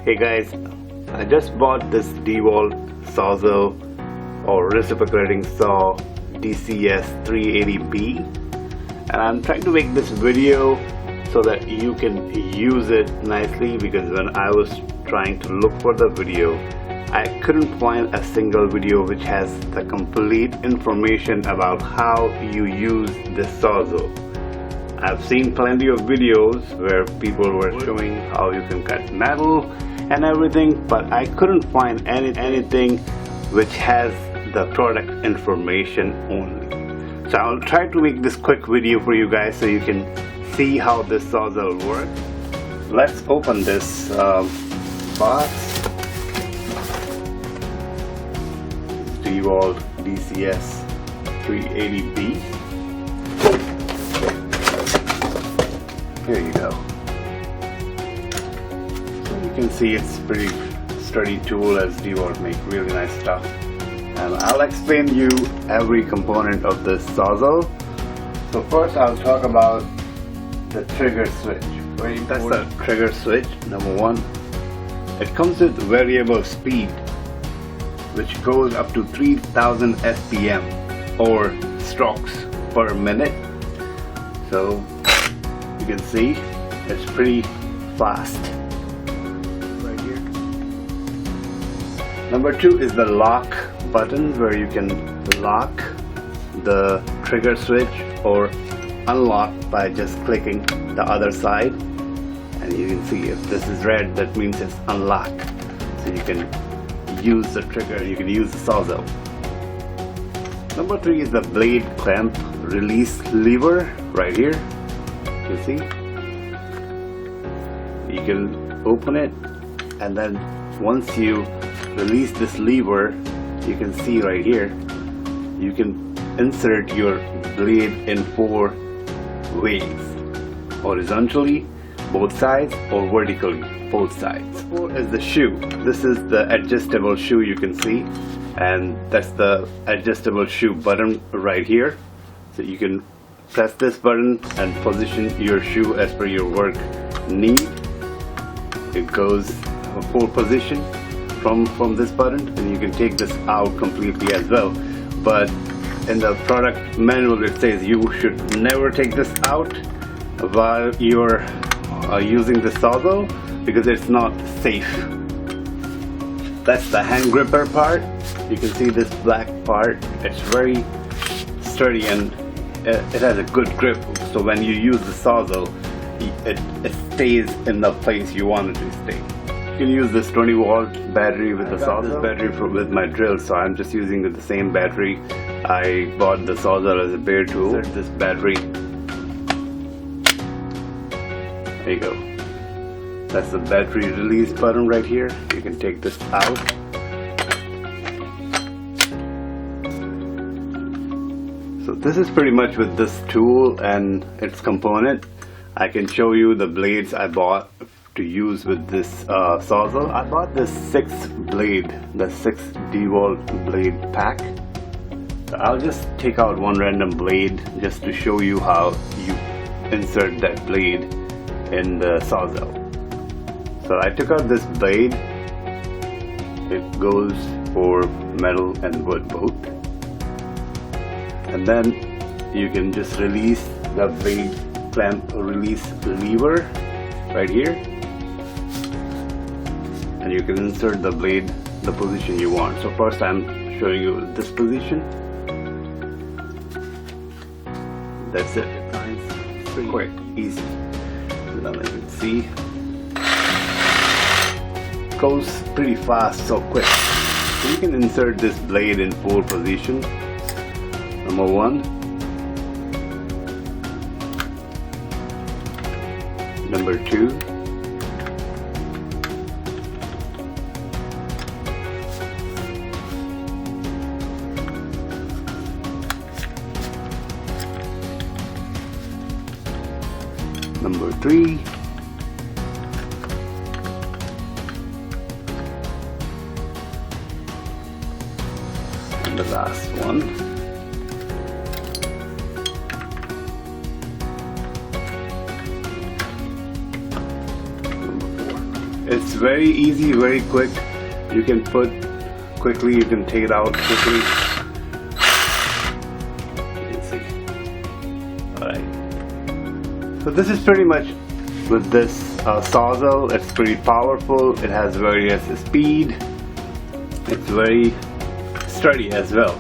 Hey guys, I just bought this DEWALT Sawzall or Reciprocating Saw DCS380B, and I'm trying to make this video so that you can use it nicely, because when I was trying to look for the video, I couldn't find a single video which has the complete information about how you use this Sawzall. I've seen plenty of videos where people were showing how you can cut metal and everything, but I couldn't find anything which has the product information only. So I'll try to make this quick video for you guys so you can see how this Sawzall works. Let's open this box. DEWALT DCS380B. Here you go. So you can see it's pretty sturdy tool, as DEWALT make really nice stuff. And I'll explain you every component of this Sawzall. So first I'll talk about the trigger switch. That's the trigger switch, number one. It comes with variable speed, which goes up to 3000 SPM or strokes per minute. So you can see it's pretty fast right here. Number two is the lock button, where you can lock the trigger switch or unlock by just clicking the other side, and you can see if this is red, that means it's unlocked. So you can use the trigger, you can use the Sawzall. Number three is the blade clamp release lever right here. You see, you can open it, and then once you release this lever, you can see right here, you can insert your blade in 4 ways: horizontally, both sides, or vertically, both sides. 4 is the shoe. This is the adjustable shoe, you can see, and that's the adjustable shoe button right here. So you can press this button and position your shoe as per your work need. It goes 4 position from this button, and you can take this out completely as well. But in the product manual it says you should never take this out while you're using the Sawzall, because it's not safe. That's the hand gripper part. You can see this black part. It's very sturdy and it has a good grip, so when you use the Sawzall, it stays in the place you want it to stay. You can use this 20-volt battery with the Sawzall. This battery with my drill, so I'm just using the same battery. I bought the Sawzall as a bare tool. Insert this battery. There you go. That's the battery release button right here. You can take this out. So this is pretty much with this tool and its component. I can show you the blades I bought to use with this Sawzall. I bought this 6 blade, the 6 DEWALT blade pack. So I'll just take out one random blade just to show you how you insert that blade in the Sawzall. So I took out this blade. It goes for metal and wood both. And then you can just release the blade clamp release lever right here, and you can insert the blade the position you want. So first I'm showing you this position. That's it. It's pretty quick, easy. And then you can see it goes pretty fast, so quick. So you can insert this blade in 4 positions. Number 1, number 2, number 3, and the last one. It's very easy, very quick. You can put quickly, you can take it out quickly. You can see. Alright. So this is pretty much with this Sawzall. It's pretty powerful. It has various speed. It's very sturdy as well.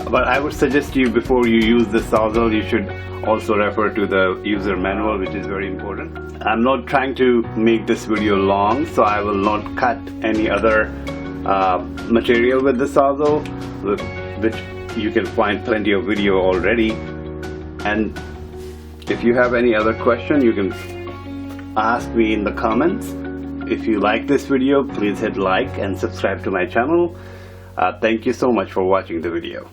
But I would suggest you, before you use the Sawzall, you should also refer to the user manual, which is very important. I'm not trying to make this video long, so I will not cut any other material with the Sawzall, which you can find plenty of video already. And if you have any other question, you can ask me in the comments. If you like this video, please hit like and subscribe to my channel. Thank you so much for watching the video.